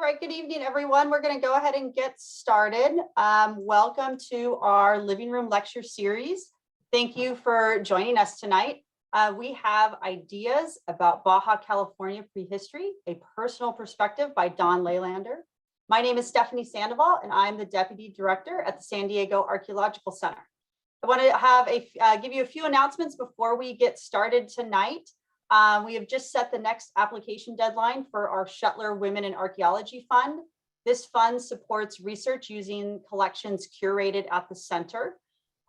right, good evening, everyone. We're going to go ahead and get started. Welcome to our living room lecture series. Thank you for joining us tonight. We have Ideas about Baja California Prehistory, a personal perspective by Don Laylander. My name is Stephanie Sandoval, and I'm the Deputy Director at the San Diego Archaeological Center. I want to give you a few announcements before we get started tonight. We have just set the next application deadline for our Shuttler Women in Archaeology Fund. This fund supports research using collections curated at the center.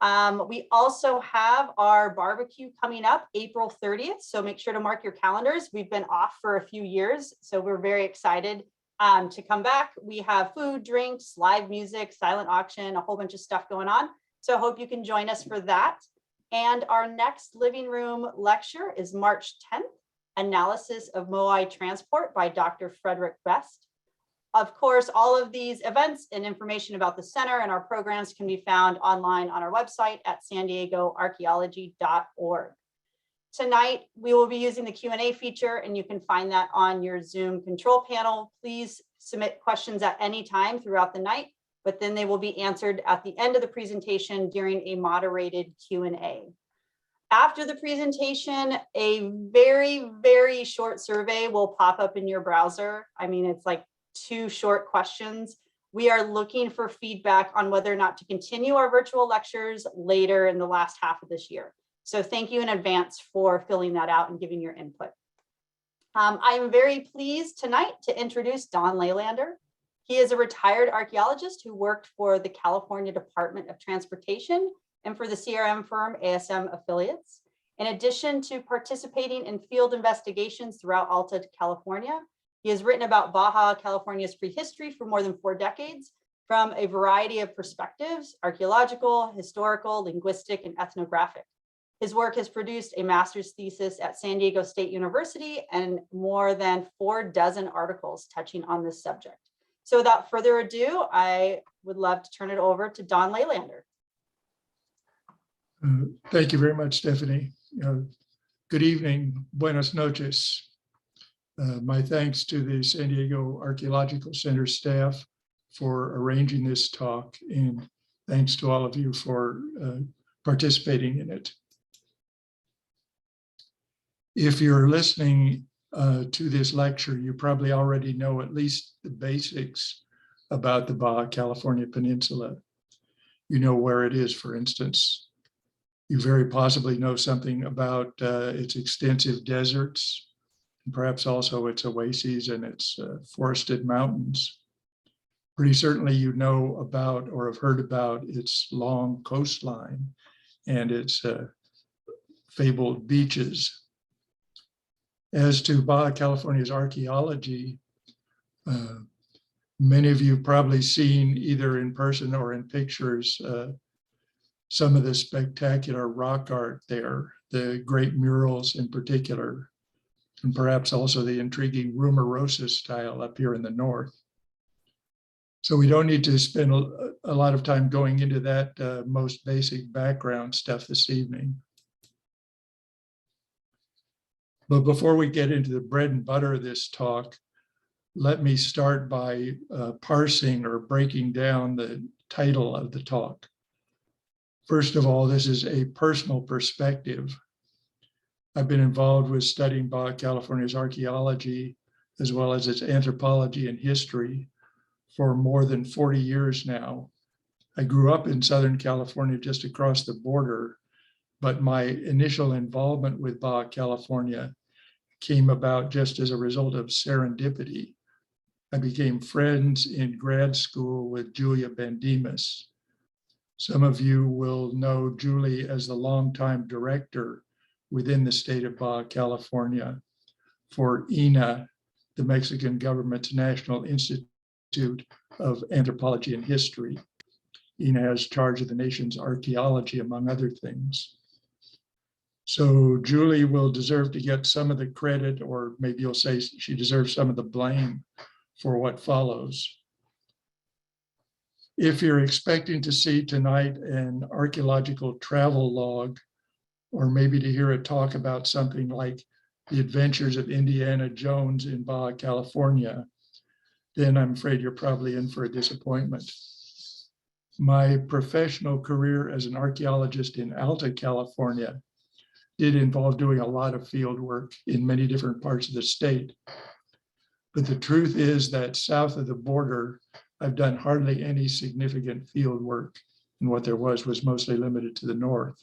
We also have our barbecue coming up April 30th, so make sure to mark your calendars. We've been off for a few years, so we're very excited to come back. We have food, drinks, live music, silent auction, a whole bunch of stuff going on. So I hope you can join us for that. And our next living room lecture is March 10th, Analysis of Moai Transport by Dr. Frederick Best. Of course, all of these events and information about the center and our programs can be found online on our website at sandiegoarchaeology.org. Tonight, we will be using the Q&A feature, and you can find that on your Zoom control panel. Please submit questions at any time throughout the night, but then they will be answered at the end of the presentation during a moderated Q&A. After the presentation, a very, very short survey will pop up in your browser. I mean, it's like 2 short questions. We are looking for feedback on whether or not to continue our virtual lectures later in the last half of this year. So thank you in advance for filling that out and giving your input. I am very pleased tonight to introduce Don Laylander. He is a retired archaeologist who worked for the California Department of Transportation and for the CRM firm ASM Affiliates. In addition to participating in field investigations throughout Alta California, he has written about Baja California's prehistory for more than 4 decades from a variety of perspectives: archaeological, historical, linguistic, and ethnographic. His work has produced a master's thesis at San Diego State University and more than 4 dozen articles touching on this subject. So without further ado, I would love to turn it over to Don Laylander. Thank you very much, Stephanie. Good evening, buenas noches. My thanks to the San Diego Archaeological Center staff for arranging this talk, and thanks to all of you for participating in it. If you're listening to this lecture, you probably already know at least the basics about the Baja California Peninsula. You know where it is, for instance. You very possibly know something about its extensive deserts, and perhaps also its oases and its forested mountains. Pretty certainly you know about or have heard about its long coastline and its fabled beaches. As to Baja California's archaeology, many of you have probably seen either in person or in pictures some of the spectacular rock art there, the great murals in particular, and perhaps also the intriguing Rumorosa style up here in the north. So we don't need to spend a lot of time going into that most basic background stuff this evening. But before we get into the bread and butter of this talk, let me start by parsing or breaking down the title of the talk. First of all, this is a personal perspective. I've been involved with studying Baja California's archaeology, as well as its anthropology and history, for more than 40 years now. I grew up in Southern California, just across the border, but my initial involvement with Baja California came about just as a result of serendipity. I became friends in grad school with Julia Bandimas. Some of you will know Julie as the longtime director within the state of Baja California for INA, the Mexican government's National Institute of Anthropology and History. INA has charge of the nation's archaeology, among other things. So Julie will deserve to get some of the credit, or maybe you'll say she deserves some of the blame for what follows. If you're expecting to see tonight an archaeological travel log, or maybe to hear a talk about something like the adventures of Indiana Jones in Baja California, then I'm afraid you're probably in for a disappointment. My professional career as an archaeologist in Alta California did involve doing a lot of field work in many different parts of the state. But the truth is that south of the border, I've done hardly any significant field work, and what there was mostly limited to the north.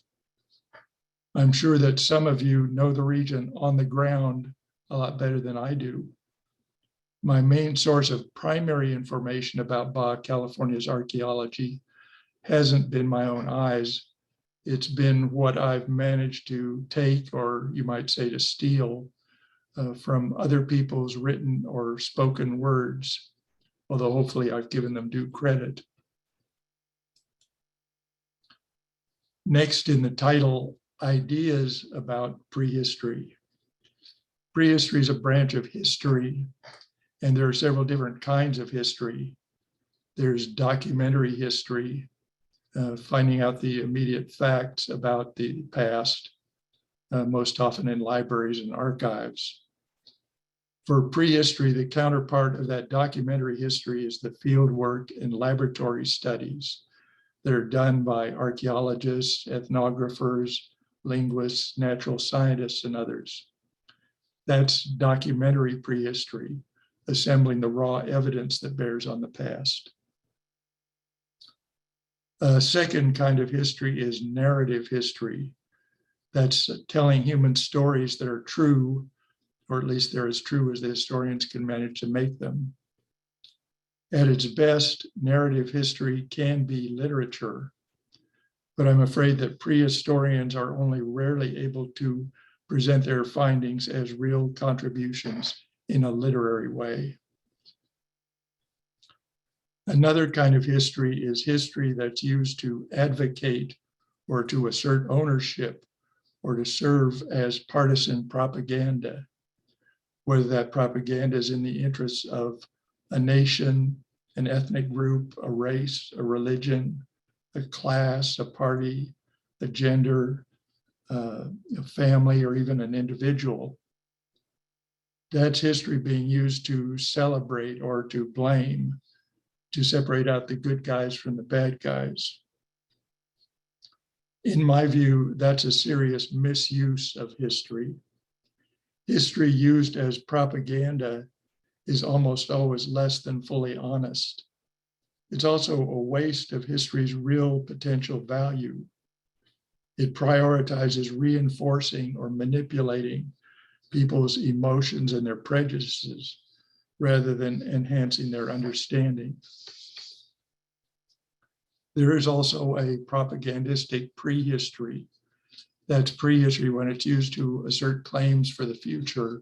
I'm sure that some of you know the region on the ground a lot better than I do. My main source of primary information about Baja California's archaeology hasn't been my own eyes. It's been what I've managed to take, or you might say to steal, from other people's written or spoken words, although hopefully I've given them due credit. Next in the title, ideas about prehistory. Prehistory is a branch of history, and there are several different kinds of history. There's documentary history, finding out the immediate facts about the past, most often in libraries and archives. For prehistory, the counterpart of that documentary history is the field work and laboratory studies that are done by archaeologists, ethnographers, linguists, natural scientists, and others. That's documentary prehistory, assembling the raw evidence that bears on the past. A second kind of history is narrative history. That's telling human stories that are true, or at least they're as true as the historians can manage to make them. At its best, narrative history can be literature, but I'm afraid that prehistorians are only rarely able to present their findings as real contributions in a literary way. Another kind of history is history that's used to advocate or to assert ownership or to serve as partisan propaganda, whether that propaganda is in the interests of a nation, an ethnic group, a race, a religion, a class, a party, a gender, a family, or even an individual. That's history being used to celebrate or to blame, to separate out the good guys from the bad guys. In my view, that's a serious misuse of history. History used as propaganda is almost always less than fully honest. It's also a waste of history's real potential value. It prioritizes reinforcing or manipulating people's emotions and their prejudices rather than enhancing their understanding. There is also a propagandistic prehistory. That's prehistory when it's used to assert claims for the future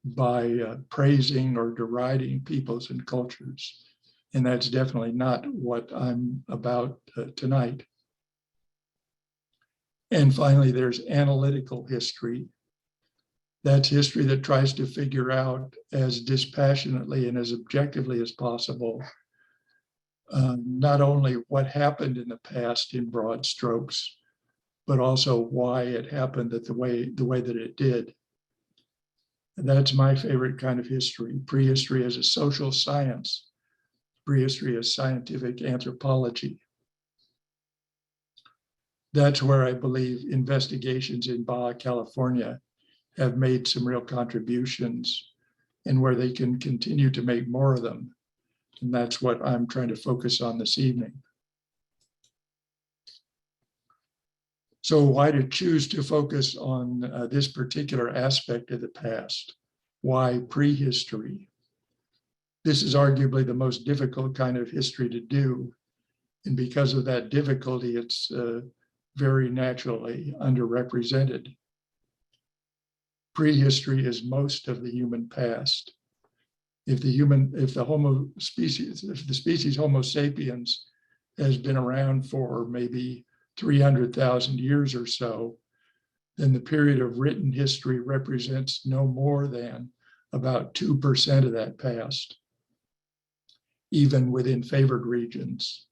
by praising or deriding peoples and cultures. And that's definitely not what I'm about tonight. And finally, there's analytical history. That's history that tries to figure out as dispassionately and as objectively as possible, not only what happened in the past in broad strokes, but also why it happened the way that it did. And that's my favorite kind of history. Prehistory as a social science, prehistory as scientific anthropology. That's where I believe investigations in Baja California have made some real contributions and where they can continue to make more of them. And that's what I'm trying to focus on this evening. So why to choose to focus on this particular aspect of the past? Why prehistory? This is arguably the most difficult kind of history to do. And because of that difficulty, it's very naturally underrepresented. Prehistory is most of the human past. If the species Homo sapiens has been around for maybe 300,000 years or so, then the period of written history represents no more than about 2% of that past, even within favored regions.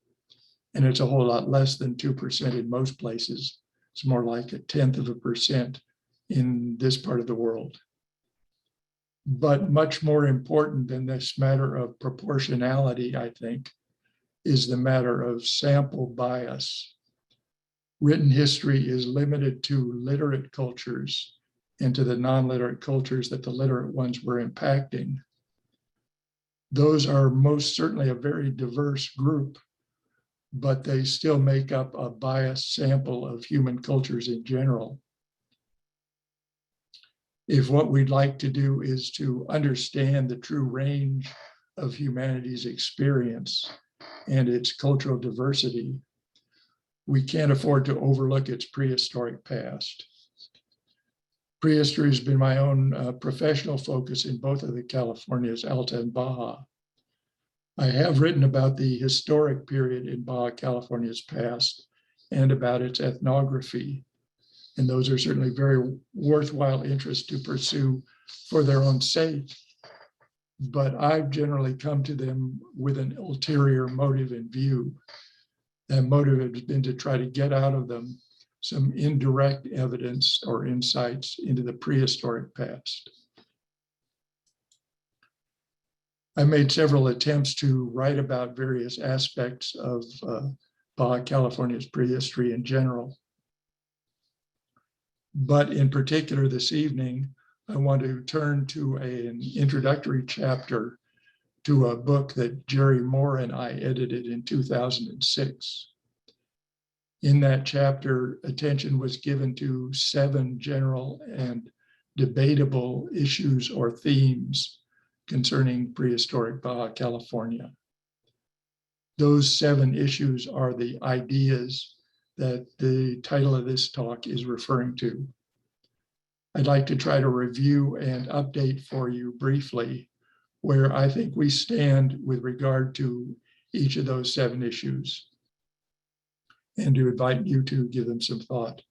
And it's a whole lot less than 2% in most places. It's more like 1/10% in this part of the world. But much more important than this matter of proportionality, I think, is the matter of sample bias. Written history is limited to literate cultures and to the non-literate cultures that the literate ones were impacting. Those are most certainly a very diverse group, but they still make up a biased sample of human cultures in general. If what we'd like to do is to understand the true range of humanity's experience and its cultural diversity, we can't afford to overlook its prehistoric past. Prehistory has been my own professional focus in both of the Californias, Alta and Baja. I have written about the historic period in Baja California's past and about its ethnography. And those are certainly very worthwhile interests to pursue for their own sake. But I've generally come to them with an ulterior motive in view. That motive has been to try to get out of them some indirect evidence or insights into the prehistoric past. I made several attempts to write about various aspects of Baja California's prehistory in general. But in particular this evening, I want to turn to an introductory chapter to a book that Jerry Moore and I edited in 2006. In that chapter, attention was given to 7 general and debatable issues or themes concerning prehistoric Baja California. Those 7 issues are the ideas that the title of this talk is referring to. I'd like to try to review and update for you briefly where I think we stand with regard to each of those 7 issues, and to invite you to give them some thought.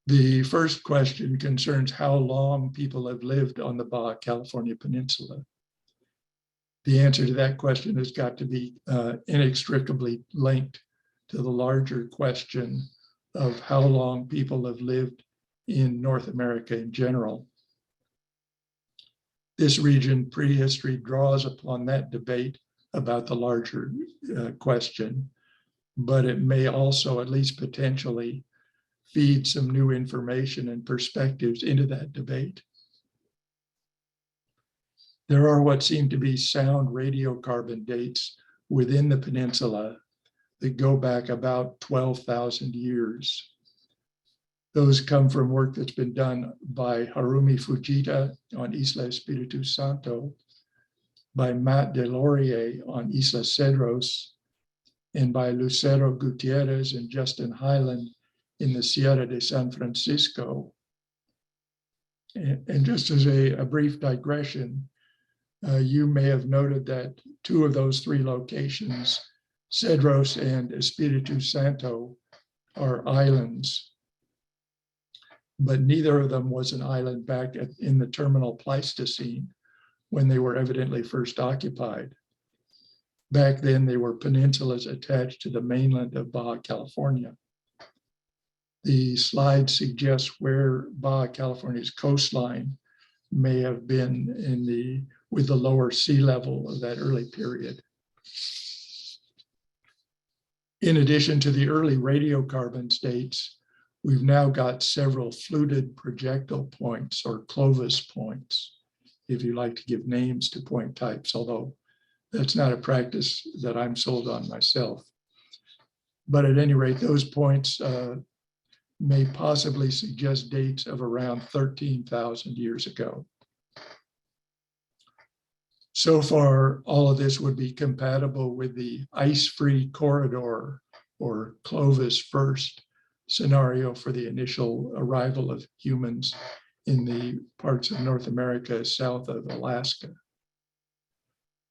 The first question concerns how long people have lived on the Baja California Peninsula. The answer to that question has got to be inextricably linked to the larger question of how long people have lived in North America in general. This region, prehistory, draws upon that debate about the larger question, but it may also, at least potentially, feed some new information and perspectives into that debate. There are what seem to be sound radiocarbon dates within the peninsula that go back about 12,000 years. Those come from work that's been done by Harumi Fujita on Isla Espiritu Santo, by Matt Delorier on Isla Cedros, and by Lucero Gutierrez and Justin Hyland in the Sierra de San Francisco. And just as a brief digression, you may have noted that 2 of those 3 locations, Cedros and Espiritu Santo, are islands, but neither of them was an island back in the terminal Pleistocene when they were evidently first occupied. Back then, they were peninsulas attached to the mainland of Baja California. The slide suggests where Baja California's coastline may have been with the lower sea level of that early period. In addition to the early radiocarbon dates, we've now got several fluted projectile points or Clovis points, if you like to give names to point types, although that's not a practice that I'm sold on myself. But at any rate, those points may possibly suggest dates of around 13,000 years ago. So far, all of this would be compatible with the ice-free corridor or Clovis first scenario for the initial arrival of humans in the parts of North America south of Alaska.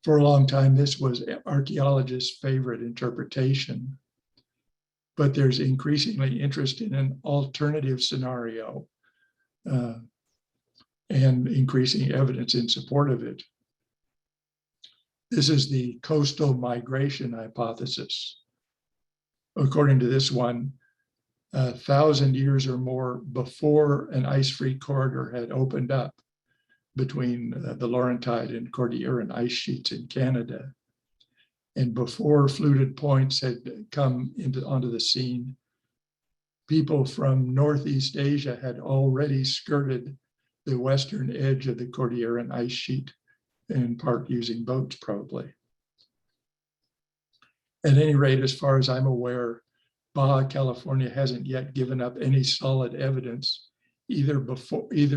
For a long time, this was archaeologists' favorite interpretation, but there's increasingly interest in an alternative scenario and increasing evidence in support of it. This is the coastal migration hypothesis. According to this one, 1,000 years or more before an ice-free corridor had opened up between the Laurentide and Cordilleran ice sheets in Canada. And before fluted points had come onto the scene, people from Northeast Asia had already skirted the western edge of the Cordilleran ice sheet, in part using boats probably. At any rate, as far as I'm aware, Baja California hasn't yet given up any solid evidence either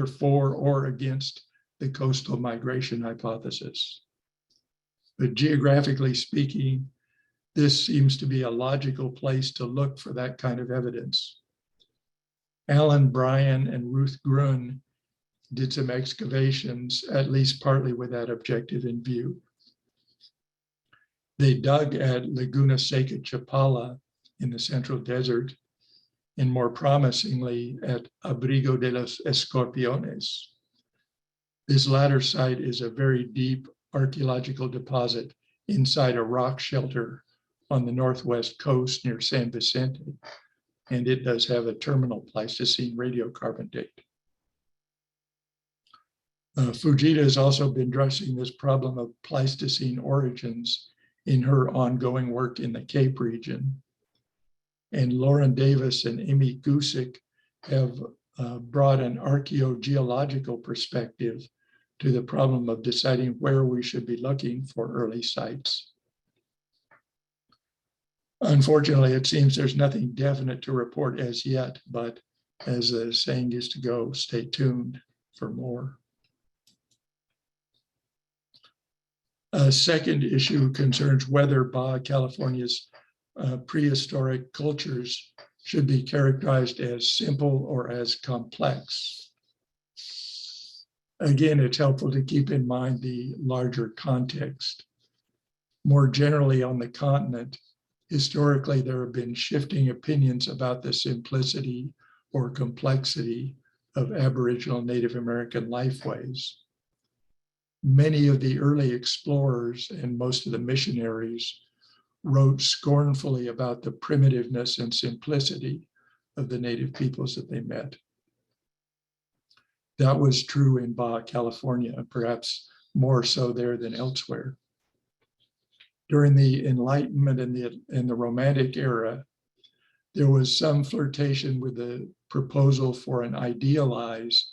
for or against the coastal migration hypothesis. But geographically speaking, this seems to be a logical place to look for that kind of evidence. Alan Bryan and Ruth Grun did some excavations, at least partly with that objective in view. They dug at Laguna Seca Chapala in the Central Desert, and more promisingly at Abrigo de los Escorpiones. This latter site is a very deep archaeological deposit inside a rock shelter on the northwest coast near San Vicente, and it does have a terminal Pleistocene radiocarbon date. Fujita has also been addressing this problem of Pleistocene origins in her ongoing work in the Cape region. And Lauren Davis and Amy Gusick have brought an archaeogeological perspective to the problem of deciding where we should be looking for early sites. Unfortunately, it seems there's nothing definite to report as yet, but as the saying used to go, stay tuned for more. A second issue concerns whether Baja California's prehistoric cultures should be characterized as simple or as complex. Again, it's helpful to keep in mind the larger context. More generally on the continent, historically, there have been shifting opinions about the simplicity or complexity of Aboriginal Native American lifeways. Many of the early explorers and most of the missionaries wrote scornfully about the primitiveness and simplicity of the native peoples that they met. That was true in Baja California, perhaps more so there than elsewhere. During the Enlightenment and the Romantic era, there was some flirtation with the proposal for an idealized,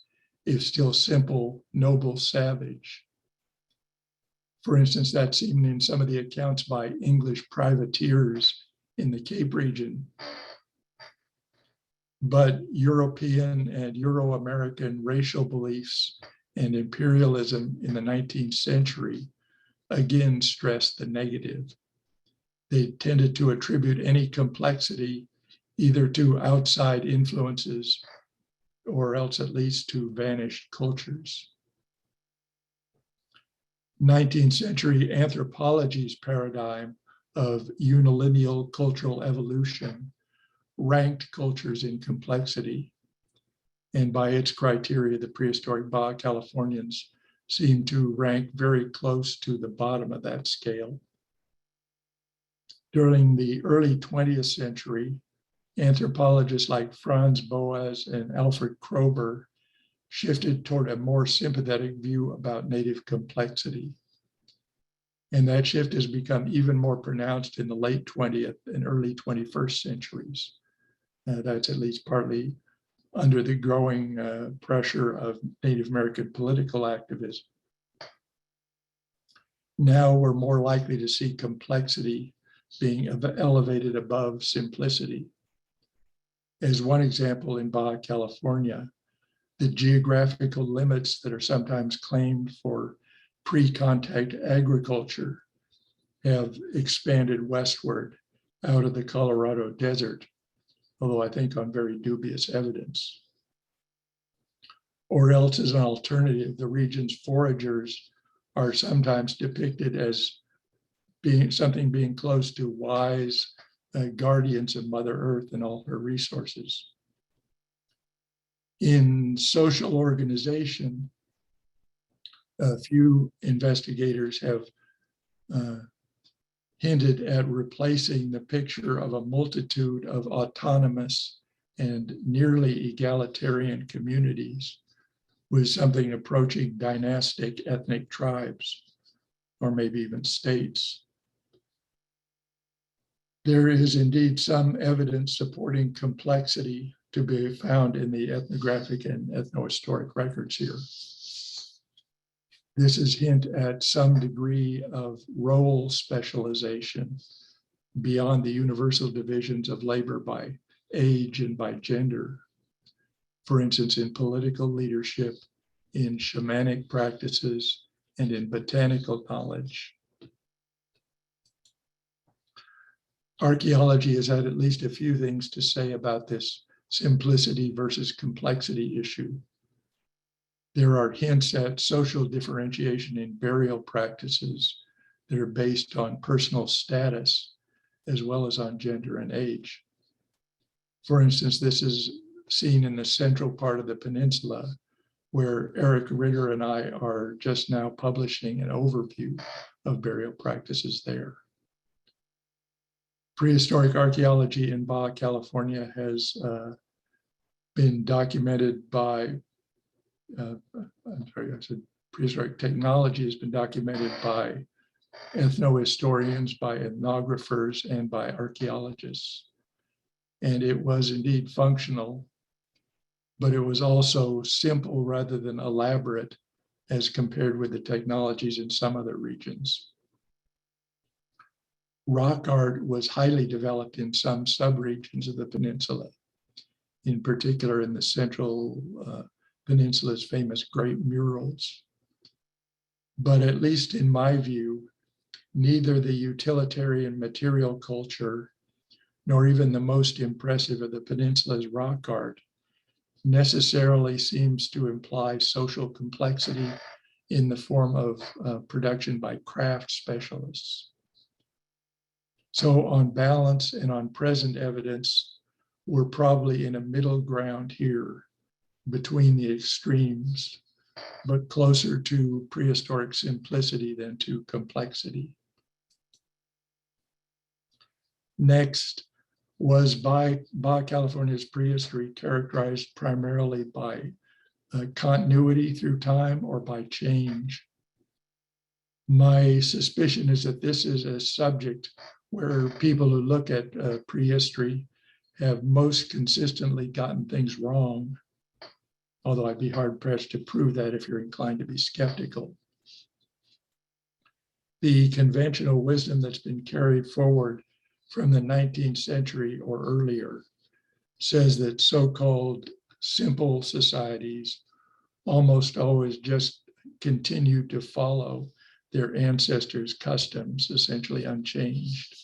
if still simple, noble savage. For instance, that's seen in some of the accounts by English privateers in the Cape region. But European and Euro-American racial beliefs and imperialism in the 19th century again stressed the negative. They tended to attribute any complexity either to outside influences or else at least to vanished cultures. 19th century anthropology's paradigm of unilineal cultural evolution ranked cultures in complexity. And by its criteria, the prehistoric Baja Californians seem to rank very close to the bottom of that scale. During the early 20th century, anthropologists like Franz Boas and Alfred Kroeber shifted toward a more sympathetic view about native complexity. And that shift has become even more pronounced in the late 20th and early 21st centuries. That's at least partly under the growing pressure of Native American political activism. Now we're more likely to see complexity being elevated above simplicity. As one example, in Baja California, the geographical limits that are sometimes claimed for pre-contact agriculture have expanded westward out of the Colorado Desert, although I think on very dubious evidence. Or else, as an alternative, the region's foragers are sometimes depicted as being close to wise guardians of Mother Earth and all her resources. In social organization, a few investigators have hinted at replacing the picture of a multitude of autonomous and nearly egalitarian communities with something approaching dynastic ethnic tribes, or maybe even states. There is indeed some evidence supporting complexity to be found in the ethnographic and ethnohistoric records here. This is hint at some degree of role specialization beyond the universal divisions of labor by age and by gender. For instance, in political leadership, in shamanic practices, and in botanical knowledge. Archaeology has had at least a few things to say about this simplicity versus complexity issue. There are hints at social differentiation in burial practices that are based on personal status as well as on gender and age. For instance, this is seen in the central part of the peninsula, where Eric Ritter and I are just now publishing an overview of burial practices there. Prehistoric archaeology in Baja, California has been documented by, prehistoric technology has been documented by ethnohistorians, by ethnographers, and by archaeologists. And it was indeed functional, but it was also simple rather than elaborate as compared with the technologies in some other regions. Rock art was highly developed in some subregions of the peninsula, in particular in the central peninsula's famous great murals. But at least in my view, neither the utilitarian material culture nor even the most impressive of the peninsula's rock art necessarily seems to imply social complexity in the form of production by craft specialists. So on balance and on present evidence, we're probably in a middle ground here between the extremes, but closer to prehistoric simplicity than to complexity. Next, was Baja California's prehistory characterized primarily by continuity through time or by change? My suspicion is that this is a subject where people who look at prehistory have most consistently gotten things wrong, although I'd be hard pressed to prove that if you're inclined to be skeptical. The conventional wisdom that's been carried forward from the 19th century or earlier says that so-called simple societies almost always just continue to follow their ancestors' customs, essentially unchanged.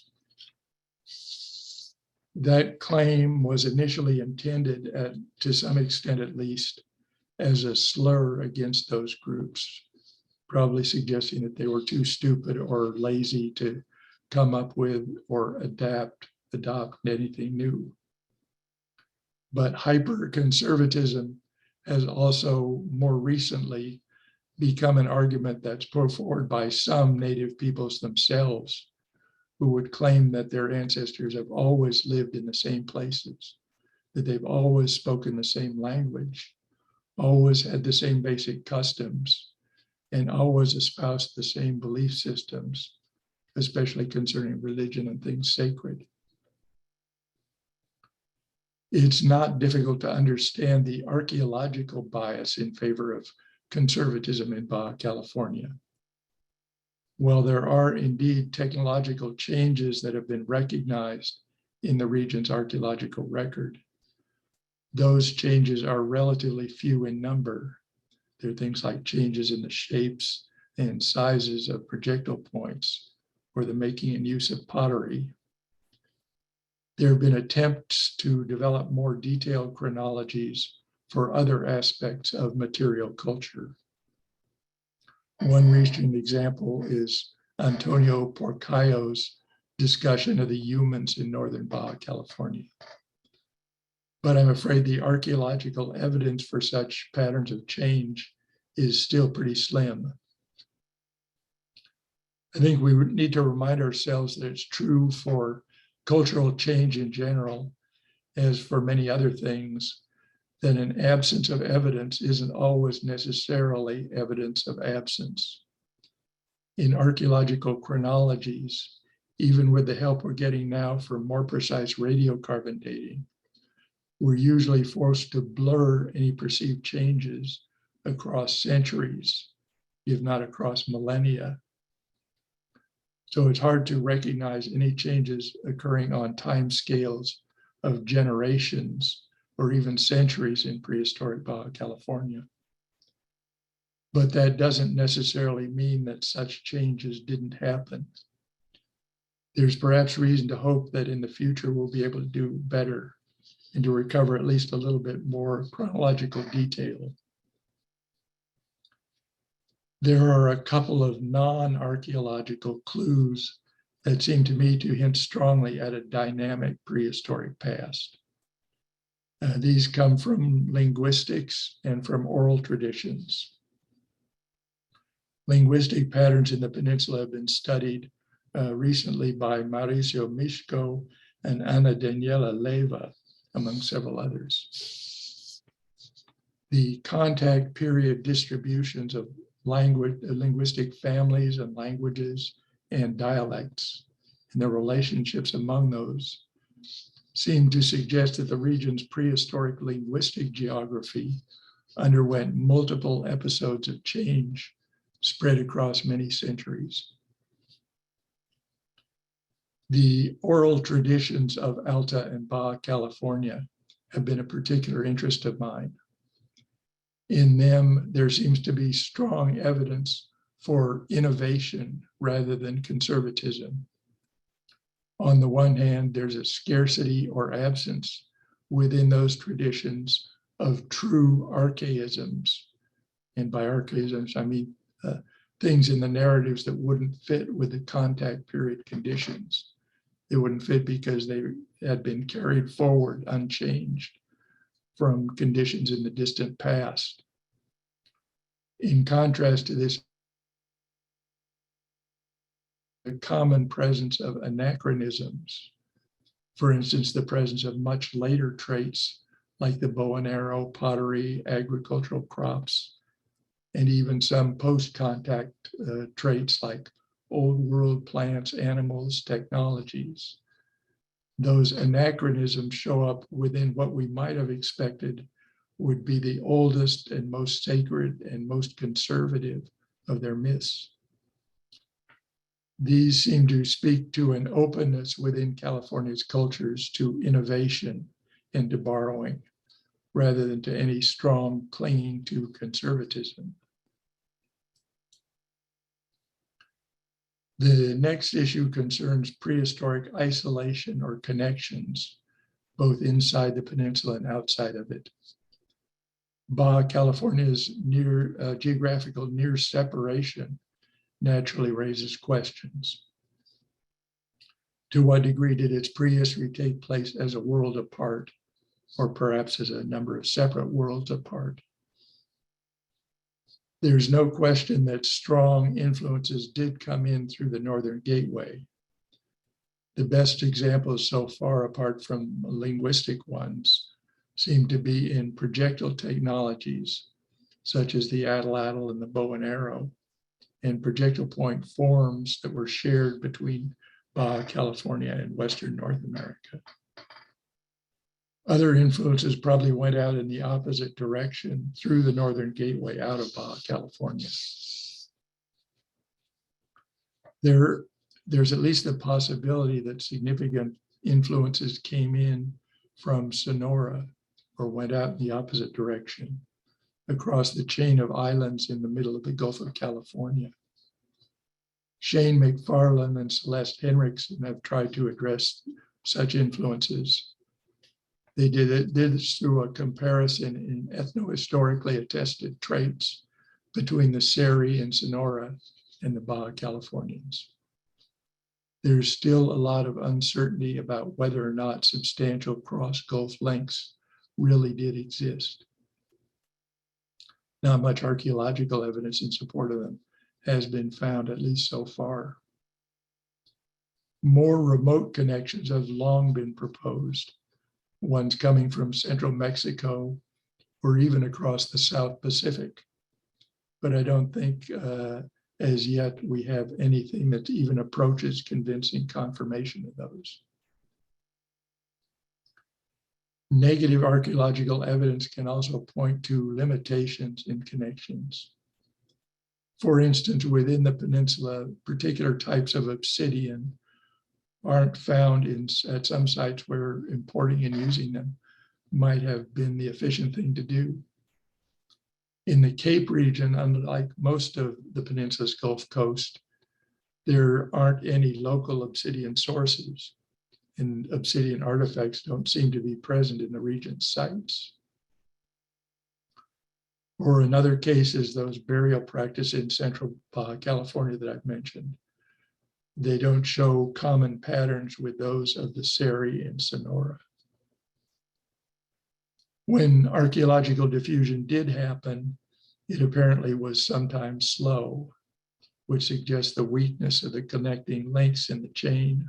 That claim was initially intended, to some extent at least, as a slur against those groups, probably suggesting that they were too stupid or lazy to come up with or adopt anything new. But hyper-conservatism has also more recently become an argument that's put forward by some native peoples themselves, who would claim that their ancestors have always lived in the same places, that they've always spoken the same language, always had the same basic customs, and always espoused the same belief systems, especially concerning religion and things sacred. It's not difficult to understand the archaeological bias in favor of conservatism in Baja California. While there are indeed technological changes that have been recognized in the region's archaeological record, those changes are relatively few in number. There are things like changes in the shapes and sizes of projectile points, or the making and use of pottery. There have been attempts to develop more detailed chronologies for other aspects of material culture. One recent example is Antonio Porcayo's discussion of the humans in northern Baja California. But I'm afraid the archaeological evidence for such patterns of change is still pretty slim. I think we need to remind ourselves that it's true for cultural change in general, as for many other things, that an absence of evidence isn't always necessarily evidence of absence. In archaeological chronologies, even with the help we're getting now for more precise radiocarbon dating, we're usually forced to blur any perceived changes across centuries, if not across millennia. So it's hard to recognize any changes occurring on time scales of generations or even centuries in prehistoric Baja California. But that doesn't necessarily mean that such changes didn't happen. There's perhaps reason to hope that in the future we'll be able to do better and to recover at least a little bit more chronological detail. There are a couple of non-archaeological clues that seem to me to hint strongly at a dynamic prehistoric past. These come from linguistics and from oral traditions. Linguistic patterns in the peninsula have been studied recently by Mauricio Mishko and Ana Daniela Leyva, among several others. The contact period distributions of linguistic families and languages and dialects and the relationships among those seem to suggest that the region's prehistoric linguistic geography underwent multiple episodes of change spread across many centuries. The oral traditions of Alta and Baja California have been a particular interest of mine. In them, there seems to be strong evidence for innovation rather than conservatism. On the one hand, there's a scarcity or absence within those traditions of true archaisms. And by archaisms, I mean things in the narratives that wouldn't fit with the contact period conditions. They wouldn't fit because they had been carried forward unchanged from conditions in the distant past. In contrast to this, the common presence of anachronisms, for instance, the presence of much later traits like the bow and arrow, pottery, agricultural crops, and even some post-contact traits like old world plants, animals, technologies. Those anachronisms show up within what we might have expected would be the oldest and most sacred and most conservative of their myths. These seem to speak to an openness within California's cultures to innovation and to borrowing, rather than to any strong clinging to conservatism. The next issue concerns prehistoric isolation or connections, both inside the peninsula and outside of it. Baja California's geographical near separation naturally raises questions. To what degree did its prehistory take place as a world apart, or perhaps as a number of separate worlds apart? There's no question that strong influences did come in through the Northern Gateway. The best examples so far, apart from linguistic ones, seem to be in projectile technologies, such as the atlatl and the bow and arrow, and projectile point forms that were shared between Baja California and Western North America. Other influences probably went out in the opposite direction through the Northern Gateway out of Baja California. There's at least the possibility that significant influences came in from Sonora or went out in the opposite direction across the chain of islands in the middle of the Gulf of California. Shane McFarland and Celeste Henriksen have tried to address such influences. They did this through a comparison in ethnohistorically attested traits between the Seri in Sonora and the Baja Californians. There's still a lot of uncertainty about whether or not substantial cross-Gulf links really did exist. Not much archaeological evidence in support of them has been found, at least so far. More remote connections have long been proposed, ones coming from central Mexico or even across the South Pacific. But I don't think as yet we have anything that even approaches convincing confirmation of those. Negative archaeological evidence can also point to limitations in connections. For instance, within the peninsula, particular types of obsidian aren't found at some sites where importing and using them might have been the efficient thing to do. In the Cape region, unlike most of the peninsula's Gulf Coast, there aren't any local obsidian sources, and obsidian artifacts don't seem to be present in the region's sites. Or in other cases, those burial practices in central Baja California that I've mentioned, they don't show common patterns with those of the Seri and Sonora. When archaeological diffusion did happen, it apparently was sometimes slow, which suggests the weakness of the connecting links in the chain.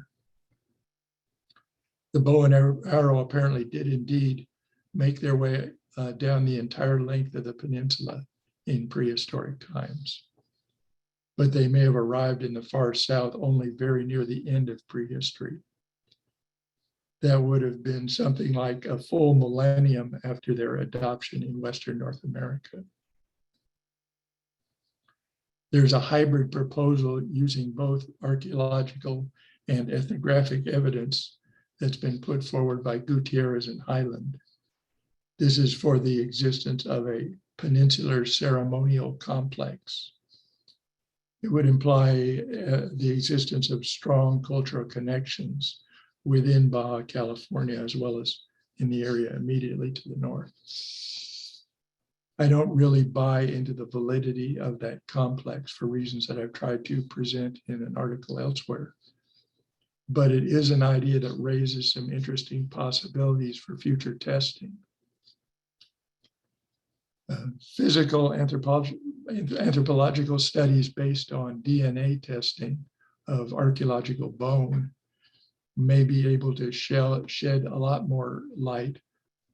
The bow and arrow apparently did indeed make their way down the entire length of the peninsula in prehistoric times, but they may have arrived in the far south only very near the end of prehistory. That would have been something like a full millennium after their adoption in Western North America. There's a hybrid proposal using both archaeological and ethnographic evidence that's been put forward by Gutierrez and Highland. This is for the existence of a peninsular ceremonial complex. It would imply the existence of strong cultural connections within Baja California, as well as in the area immediately to the north. I don't really buy into the validity of that complex for reasons that I've tried to present in an article elsewhere. But it is an idea that raises some interesting possibilities for future testing. Physical anthropological studies based on DNA testing of archaeological bone may be able to shed a lot more light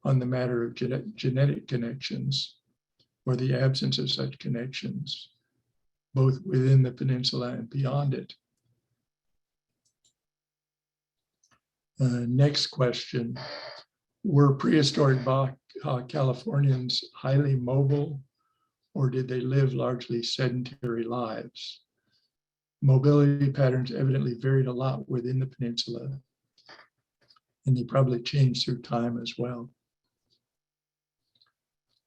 on the matter of genetic connections or the absence of such connections, both within the peninsula and beyond it. Next question, were prehistoric Baja Californians highly mobile, or did they live largely sedentary lives? Mobility patterns evidently varied a lot within the peninsula, and they probably changed through time as well.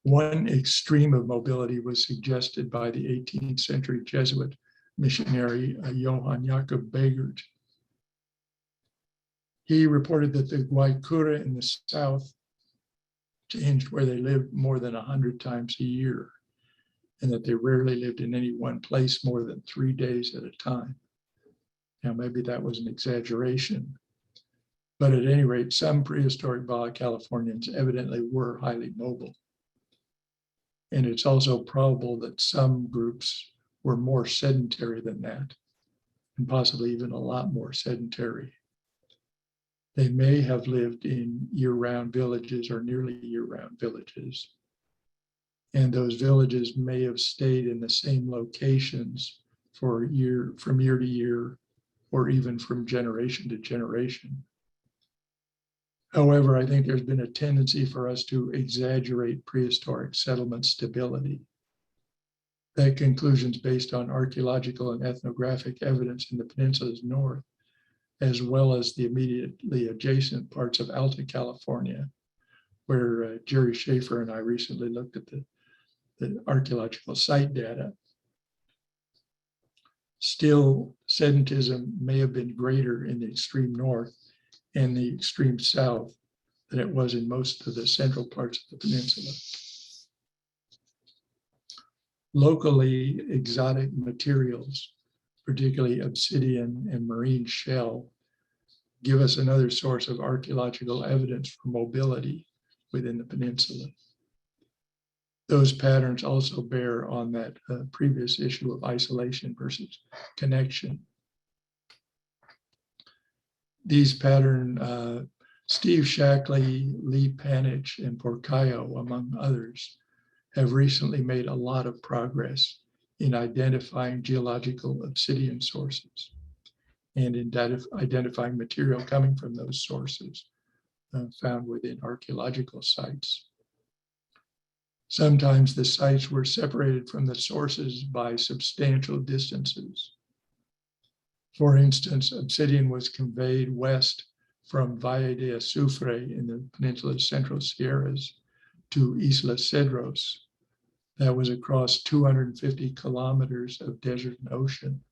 One extreme of mobility was suggested by the 18th century Jesuit missionary Johann Jakob Begert. He reported that the Guaycura in the south changed where they lived more than 100 times a year, and that they rarely lived in any one place more than 3 days at a time. Now, maybe that was an exaggeration, but at any rate, some prehistoric Baja Californians evidently were highly mobile. And it's also probable that some groups were more sedentary than that, and possibly even a lot more sedentary. They may have lived in year-round villages or nearly year-round villages. And those villages may have stayed in the same locations from year to year, or even from generation to generation. However, I think there's been a tendency for us to exaggerate prehistoric settlement stability. That conclusion is based on archaeological and ethnographic evidence in the peninsula's north, as well as the immediately adjacent parts of Alta California, where Jerry Schaefer and I recently looked at the archaeological site data. Still, sedentism may have been greater in the extreme north and the extreme south than it was in most of the central parts of the peninsula. Locally, exotic materials, particularly obsidian and marine shell, give us another source of archaeological evidence for mobility within the peninsula. Those patterns also bear on that previous issue of isolation versus connection. These patterns Steve Shackley, Lee Panich, and Porcayo, among others, have recently made a lot of progress in identifying geological obsidian sources and in identifying material coming from those sources found within archaeological sites. Sometimes the sites were separated from the sources by substantial distances. For instance, obsidian was conveyed west from Valle de Azufre in the peninsula's Central Sierras to Isla Cedros. That was across 250 kilometers of desert and ocean.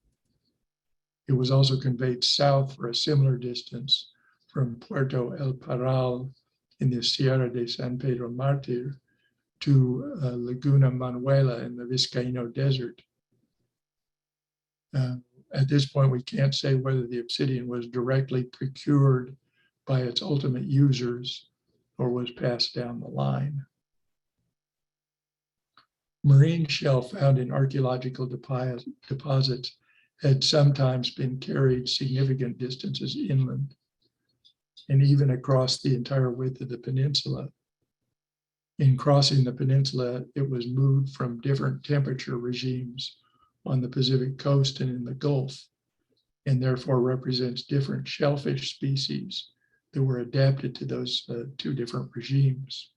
It was also conveyed south for a similar distance from Puerto El Parral in the Sierra de San Pedro Martir to Laguna Manuela in the Vizcaíno Desert. At this point, we can't say whether the obsidian was directly procured by its ultimate users or was passed down the line. Marine shell found in archaeological deposits had sometimes been carried significant distances inland and even across the entire width of the peninsula. In crossing the peninsula, it was moved from different temperature regimes on the Pacific coast and in the Gulf, and therefore represents different shellfish species that were adapted to those two different regimes.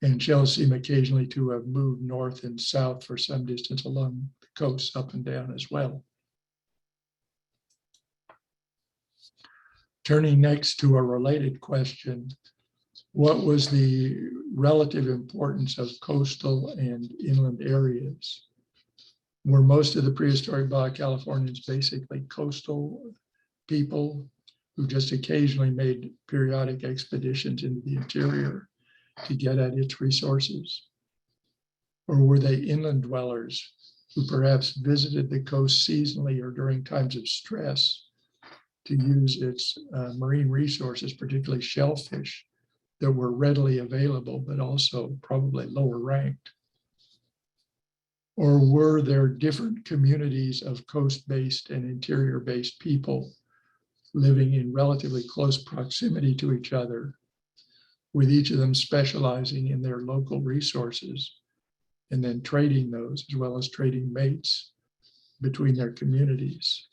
And shells seem occasionally to have moved north and south for some distance along the coast, up and down as well. Turning next to a related question, what was the relative importance of coastal and inland areas? Were most of the prehistoric Baja Californians basically coastal people who just occasionally made periodic expeditions into the interior to get at its resources? Or were they inland dwellers who perhaps visited the coast seasonally or during times of stress to use its marine resources, particularly shellfish, that were readily available, but also probably lower ranked? Or were there different communities of coast-based and interior-based people living in relatively close proximity to each other, with each of them specializing in their local resources and then trading those as well as trading mates between their communities?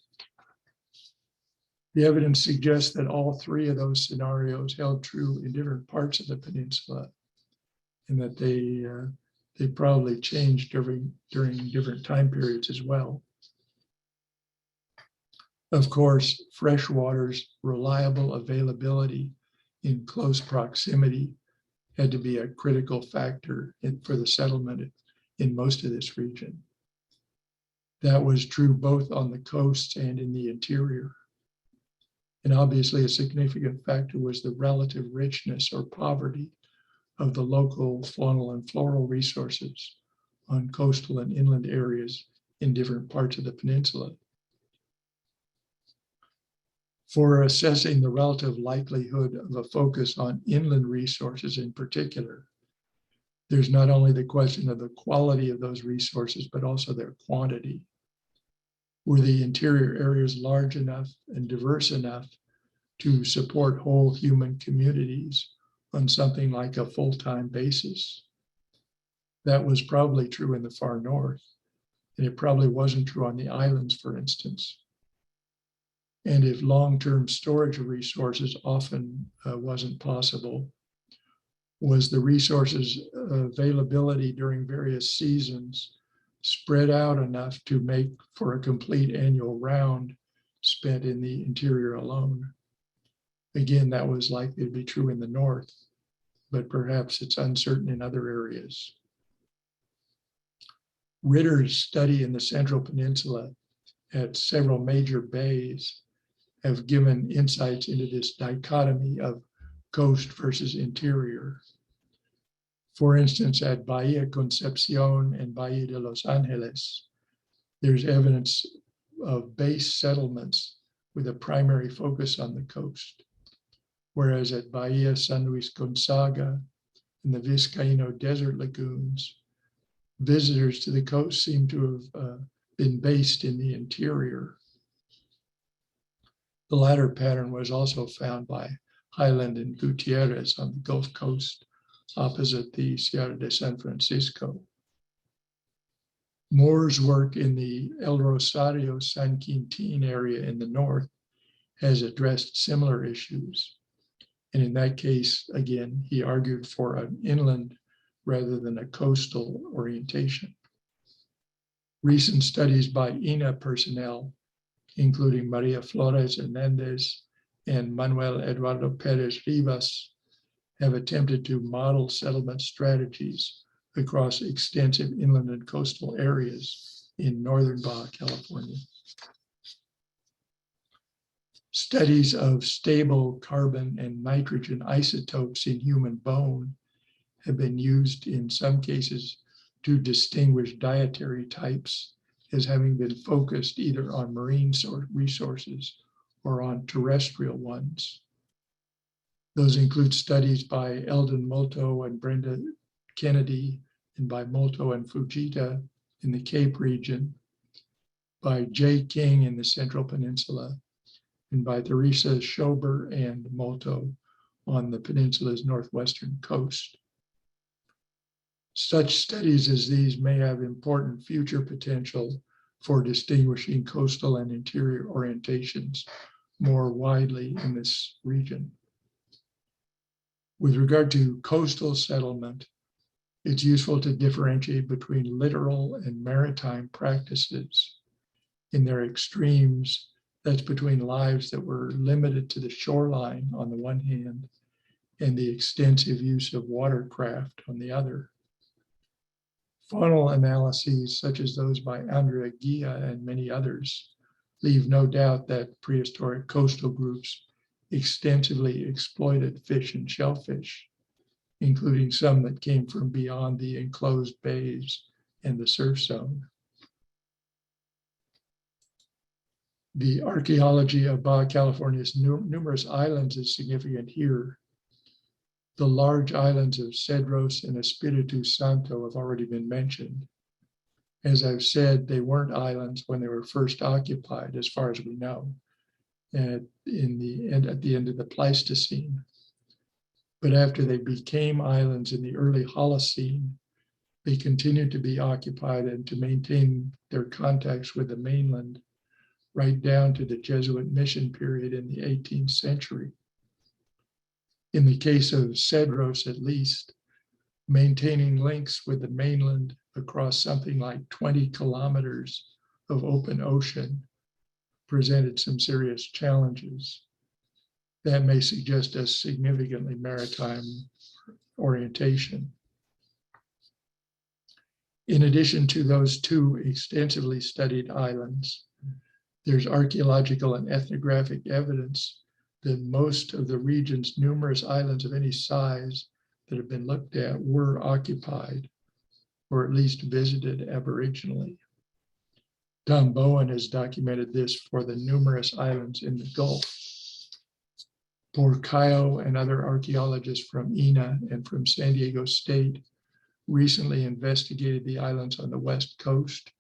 The evidence suggests that all three of those scenarios held true in different parts of the peninsula, and that they probably changed during different time periods as well. Of course, freshwater's reliable availability in close proximity had to be a critical factor for the settlement in most of this region. That was true both on the coast and in the interior. And obviously a significant factor was the relative richness or poverty of the local faunal and floral resources on coastal and inland areas in different parts of the peninsula. For assessing the relative likelihood of a focus on inland resources in particular, there's not only the question of the quality of those resources, but also their quantity. Were the interior areas large enough and diverse enough to support whole human communities on something like a full-time basis? That was probably true in the far north, and it probably wasn't true on the islands, for instance. And if long-term storage of resources often wasn't possible, was the resources availability during various seasons spread out enough to make for a complete annual round spent in the interior alone? Again, that was likely to be true in the north, but perhaps it's uncertain in other areas. Ritter's study in the Central Peninsula at several major bays have given insights into this dichotomy of coast versus interior. For instance, at Bahia Concepcion and Bahia de Los Angeles, there's evidence of base settlements with a primary focus on the coast. Whereas at Bahia San Luis Gonzaga and the Vizcaíno Desert Lagoons, visitors to the coast seem to have been based in the interior. The latter pattern was also found by Highland and Gutierrez on the Gulf Coast opposite the Sierra de San Francisco. Moore's work in the El Rosario San Quintin area in the north has addressed similar issues. And in that case, again, he argued for an inland rather than a coastal orientation. Recent studies by INA personnel, including Maria Flores Hernandez and Manuel Eduardo Perez Rivas, have attempted to model settlement strategies across extensive inland and coastal areas in northern Baja California. Studies of stable carbon and nitrogen isotopes in human bone have been used in some cases to distinguish dietary types as having been focused either on marine resources or on terrestrial ones. Those include studies by Eldon Molto and Brenda Kennedy, and by Molto and Fujita in the Cape region, by J. King in the Central Peninsula, and by Teresa Schober and Molto on the peninsula's northwestern coast. Such studies as these may have important future potential for distinguishing coastal and interior orientations more widely in this region. With regard to coastal settlement, it's useful to differentiate between littoral and maritime practices. In their extremes, that's between lives that were limited to the shoreline on the one hand, and the extensive use of watercraft on the other. Faunal analyses, such as those by Andrea Guia and many others, leave no doubt that prehistoric coastal groups extensively exploited fish and shellfish, including some that came from beyond the enclosed bays and the surf zone. The archaeology of Baja California's numerous islands is significant here. The large islands of Cedros and Espiritu Santo have already been mentioned. As I've said, they weren't islands when they were first occupied, as far as we know, at the end of the Pleistocene. But after they became islands in the early Holocene, they continued to be occupied and to maintain their contacts with the mainland right down to the Jesuit mission period in the 18th century. In the case of Cedros, at least, maintaining links with the mainland across something like 20 kilometers of open ocean presented some serious challenges. That may suggest a significantly maritime orientation. In addition to those two extensively studied islands, there's archaeological and ethnographic evidence that most of the region's numerous islands of any size that have been looked at were occupied, or at least visited aboriginally. Tom Bowen has documented this for the numerous islands in the Gulf. Porcayo and other archaeologists from INA and from San Diego State recently investigated the islands on the west coast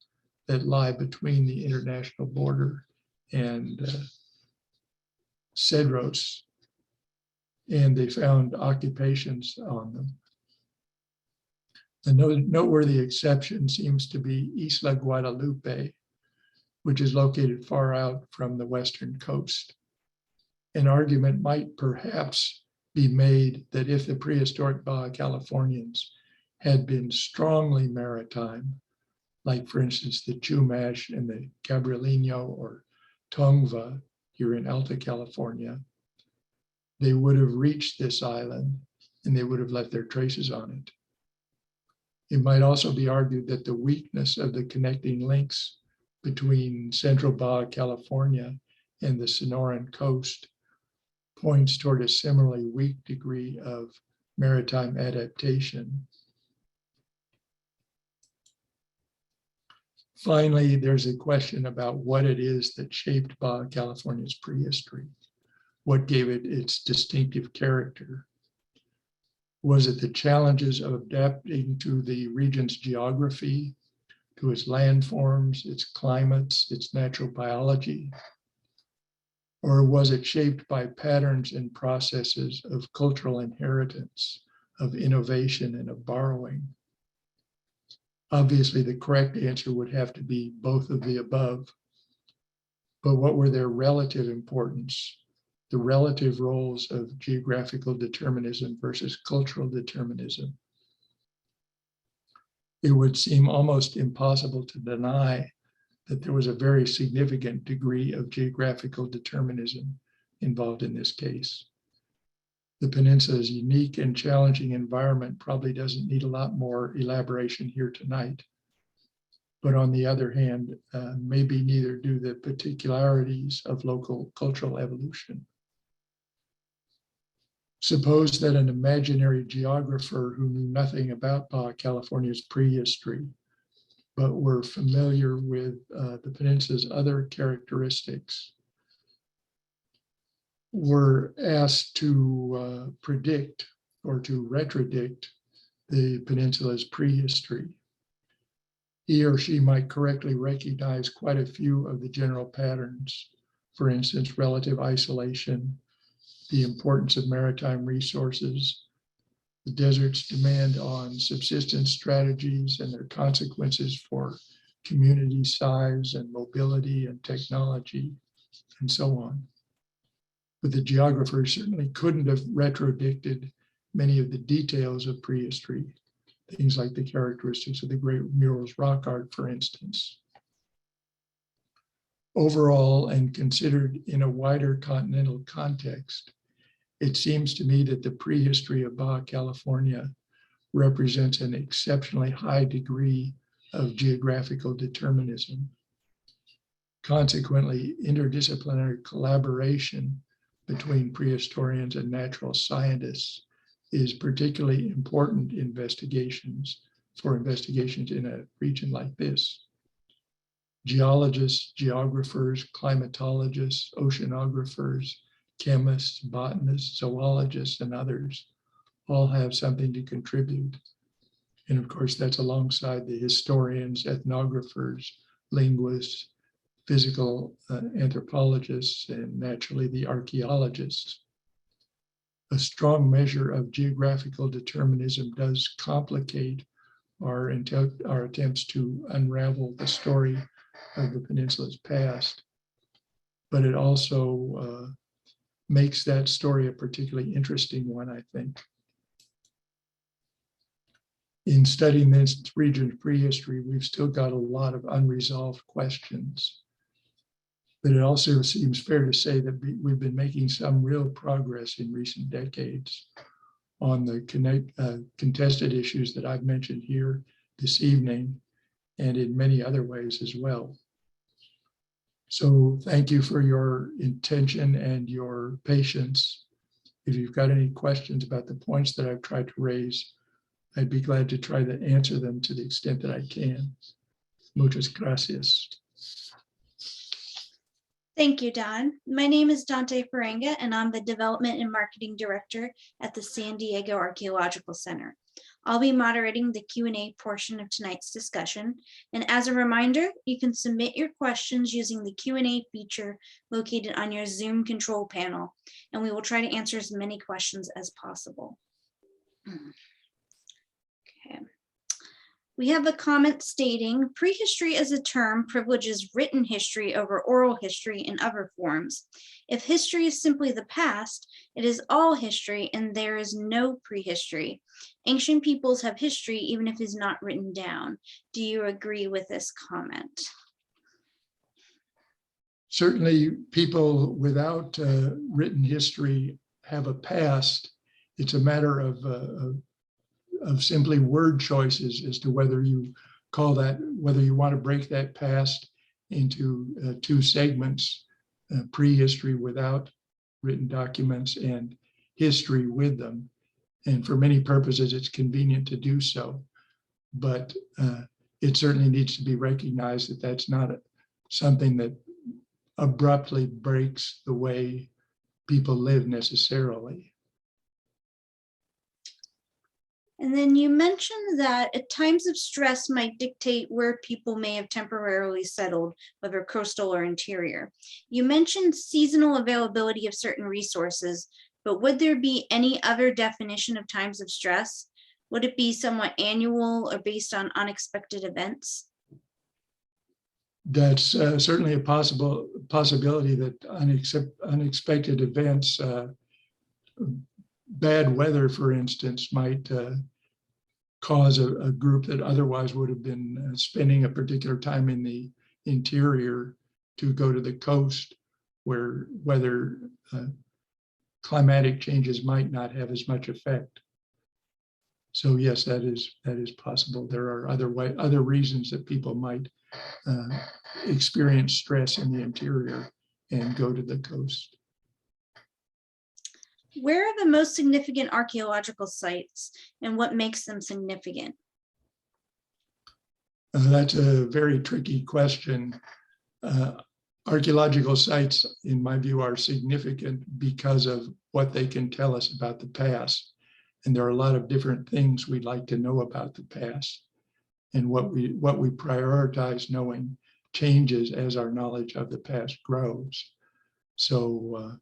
that lie between the international border and Cedros, and they found occupations on them. The noteworthy exception seems to be Isla Guadalupe, which is located far out from the western coast. An argument might perhaps be made that if the prehistoric Baja Californians had been strongly maritime, like for instance the Chumash and the Gabrielino or Tongva here in Alta California, they would have reached this island and they would have left their traces on it. It might also be argued that the weakness of the connecting links between central Baja California and the Sonoran coast points toward a similarly weak degree of maritime adaptation. Finally, there's a question about what it is that shaped Baja California's prehistory. What gave it its distinctive character? Was it the challenges of adapting to the region's geography, to its landforms, its climates, its natural biology? Or was it shaped by patterns and processes of cultural inheritance, of innovation, and of borrowing? Obviously, the correct answer would have to be both of the above. But what were their relative importance, the relative roles of geographical determinism versus cultural determinism? It would seem almost impossible to deny that there was a very significant degree of geographical determinism involved in this case. The peninsula's unique and challenging environment probably doesn't need a lot more elaboration here tonight. But on the other hand, maybe neither do the particularities of local cultural evolution. Suppose that an imaginary geographer who knew nothing about Baja California's prehistory, but were familiar with the peninsula's other characteristics, were asked to predict or to retrodict the peninsula's prehistory. He or she might correctly recognize quite a few of the general patterns. For instance, relative isolation, the importance of maritime resources, the desert's demand on subsistence strategies and their consequences for community size and mobility and technology, and so on. But the geographer certainly couldn't have retrodicted many of the details of prehistory, things like the characteristics of the Great Murals rock art, for instance. Overall, and considered in a wider continental context, it seems to me that the prehistory of Baja California represents an exceptionally high degree of geographical determinism. Consequently, interdisciplinary collaboration between prehistorians and natural scientists is particularly important for investigations in a region like this. Geologists, geographers, climatologists, oceanographers, chemists, botanists, zoologists, and others all have something to contribute. And of course, that's alongside the historians, ethnographers, linguists, physical anthropologists, and naturally the archaeologists. A strong measure of geographical determinism does complicate our attempts to unravel the story of the peninsula's past, but it also makes that story a particularly interesting one, I think. In studying this region's prehistory, we've still got a lot of unresolved questions. But it also seems fair to say that we've been making some real progress in recent decades on the contested issues that I've mentioned here this evening, and in many other ways as well. So thank you for your intention and your patience. If you've got any questions about the points that I've tried to raise, I'd be glad to try to answer them to the extent that I can. Muchas gracias. Thank you, Don. My name is Dante Ferenga, and I'm the Development and Marketing Director at the San Diego Archaeological Center. I'll be moderating the Q&A portion of tonight's discussion. And as a reminder, you can submit your questions using the Q&A feature located on your Zoom control panel, and we will try to answer as many questions as possible. Okay. We have a comment stating, prehistory as a term privileges written history over oral history in other forms. If history is simply the past, it is all history and there is no prehistory. Ancient peoples have history even if it is not written down. Do you agree with this comment? Certainly, people without written history have a past. It's a matter of simply word choices as to whether you call that, whether you want to break that past into two segments, prehistory without written documents and history with them. And for many purposes, it's convenient to do so. But it certainly needs to be recognized that that's not something that abruptly breaks the way people live necessarily. And then you mentioned that at times of stress might dictate where people may have temporarily settled, whether coastal or interior. You mentioned seasonal availability of certain resources, but would there be any other definition of times of stress? Would it be somewhat annual or based on unexpected events? That's certainly a possibility that unexpected events, bad weather, for instance, might cause a group that otherwise would have been spending a particular time in the interior to go to the coast, where weather climatic changes might not have as much effect. So yes, that is possible. There are other reasons that people might experience stress in the interior and go to the coast. Where are the most significant archaeological sites and what makes them significant? That's a very tricky question. Archaeological sites, in my view, are significant because of what they can tell us about the past. And there are a lot of different things we'd like to know about the past. And what we prioritize knowing changes as our knowledge of the past grows. So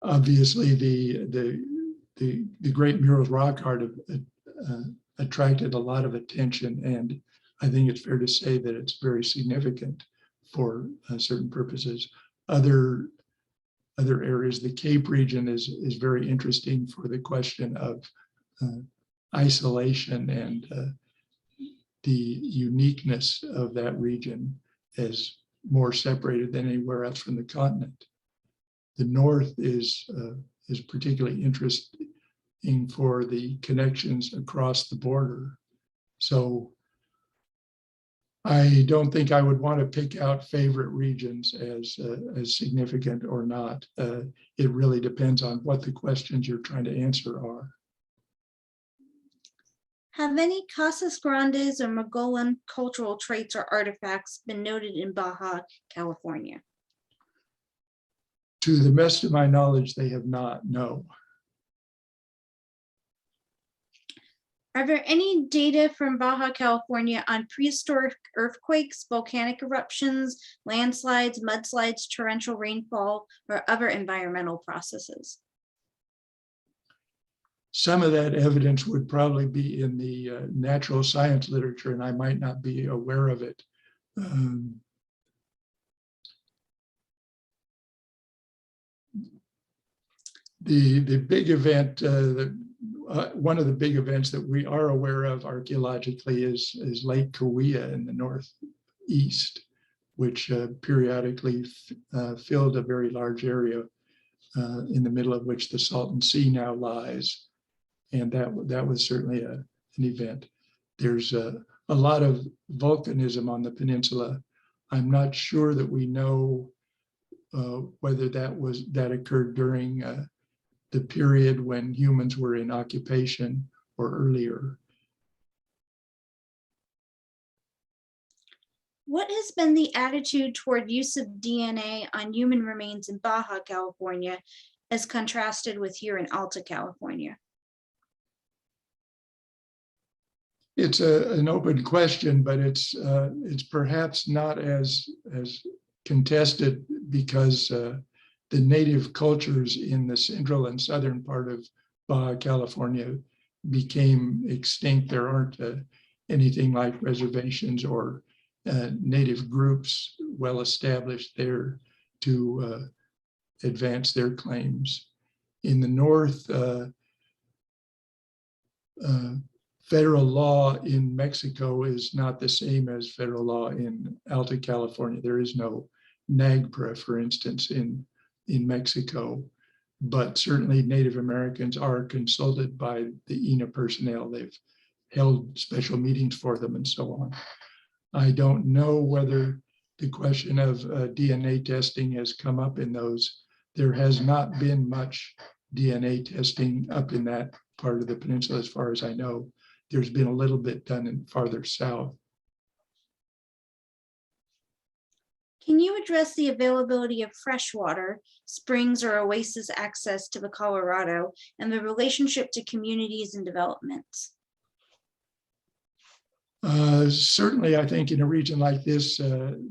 obviously the Great Murals rock art attracted a lot of attention, and I think it's fair to say that it's very significant for certain purposes. Other areas, the Cape region is very interesting for the question of isolation and the uniqueness of that region as more separated than anywhere else from the continent. The North is particularly interesting for the connections across the border. So I don't think I would want to pick out favorite regions as significant or not. It really depends on what the questions you're trying to answer are. Have any Casas Grandes or Mogollon cultural traits or artifacts been noted in Baja, California? To the best of my knowledge, they have not, no. Are there any data from Baja, California on prehistoric earthquakes, volcanic eruptions, landslides, mudslides, torrential rainfall, or other environmental processes? Some of that evidence would probably be in the natural science literature, and I might not be aware of it. The big event, one of the big events that we are aware of archaeologically is Lake Cahuilla in the northeast, which periodically filled a very large area in the middle of which the Salton Sea now lies. And that was certainly an event. There's a lot of volcanism on the peninsula. I'm not sure that we know whether that occurred during the period when humans were in occupation or earlier. What has been the attitude toward use of DNA on human remains in Baja, California, as contrasted with here in Alta, California? It's an open question, but it's perhaps not as contested because the native cultures in the central and southern part of Baja California became extinct. There aren't anything like reservations or native groups well established there to advance their claims. In the north, federal law in Mexico is not the same as federal law in Alta California. There is no NAGPRA, for instance, in Mexico, but certainly Native Americans are consulted by the INA personnel. They've held special meetings for them and so on. I don't know whether the question of DNA testing has come up in those. There has not been much DNA testing up in that part of the peninsula, as far as I know. There's been a little bit done in farther south. Can you address the availability of fresh water, springs or oasis access to the Colorado, and the relationship to communities and developments? Certainly, I think in a region like this,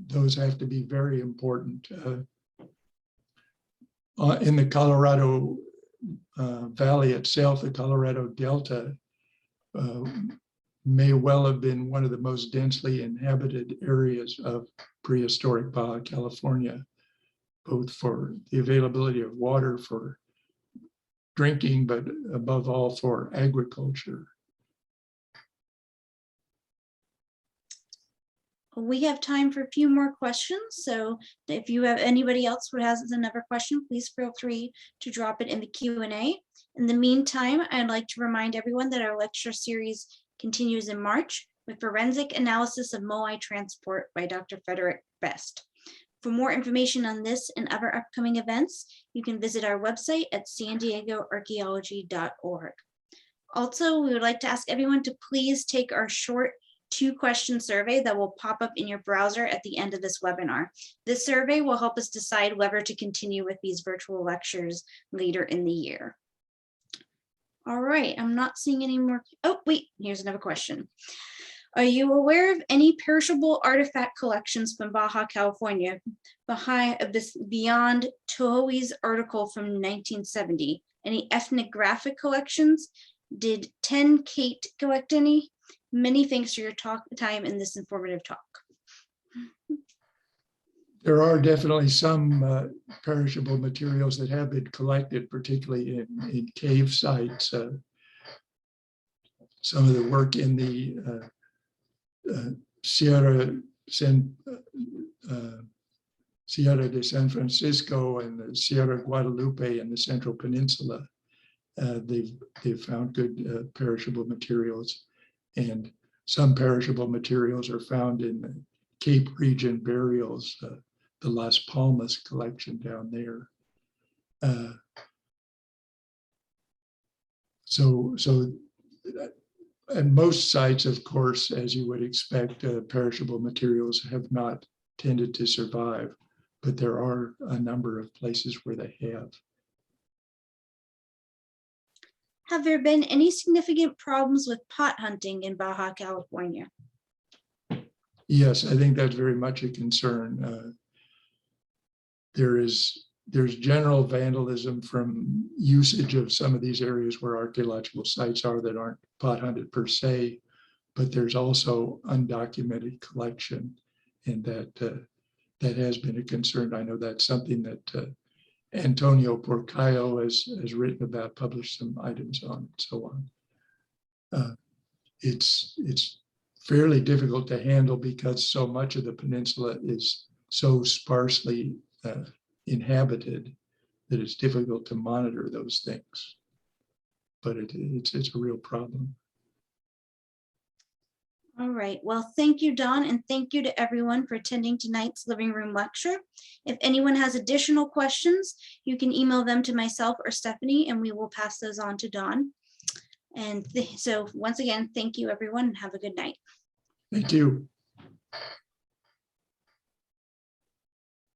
those have to be very important. In the Colorado Valley itself, the Colorado Delta may well have been one of the most densely inhabited areas of prehistoric Baja California, both for the availability of water for drinking, but above all for agriculture. We have time for a few more questions. So if you have anybody else who has another question, please feel free to drop it in the Q&A. In the meantime, I'd like to remind everyone that our lecture series continues in March with forensic analysis of Moai transport by Dr. Frederick Best. For more information on this and other upcoming events, you can visit our website at sandiegoarchaeology.org. Also, we would like to ask everyone to please take our short 2-question survey that will pop up in your browser at the end of this webinar. This survey will help us decide whether to continue with these virtual lectures later in the year. All right, I'm not seeing any more. Oh, wait, here's another question. Are you aware of any perishable artifact collections from Baja California beyond Tohoe's article from 1970? Any ethnographic collections? Did 10 Kate collect any? Many thanks for your time in this informative talk. There are definitely some perishable materials that have been collected, particularly in cave sites. Some of the work in the Sierra de San Francisco and the Sierra Guadalupe and the Central Peninsula, they've found good perishable materials. And some perishable materials are found in the Cape region burials, the Las Palmas collection down there. At most sites, of course, as you would expect, perishable materials have not tended to survive, but there are a number of places where they have. Have there been any significant problems with pot hunting in Baja California? Yes, I think that's very much a concern. There's general vandalism from usage of some of these areas where archaeological sites are that aren't pot hunted per se, but there's also undocumented collection, and that has been a concern. I know that's something that Antonio Porcayo has written about, published some items on, and so on. It's fairly difficult to handle because so much of the peninsula is so sparsely inhabited that it's difficult to monitor those things. But it's a real problem. All right, well, thank you, Don, and thank you to everyone for attending tonight's living room lecture. If anyone has additional questions, you can email them to myself or Stephanie, and we will pass those on to Don. And so once again, thank you, everyone, and have a good night. Thank you.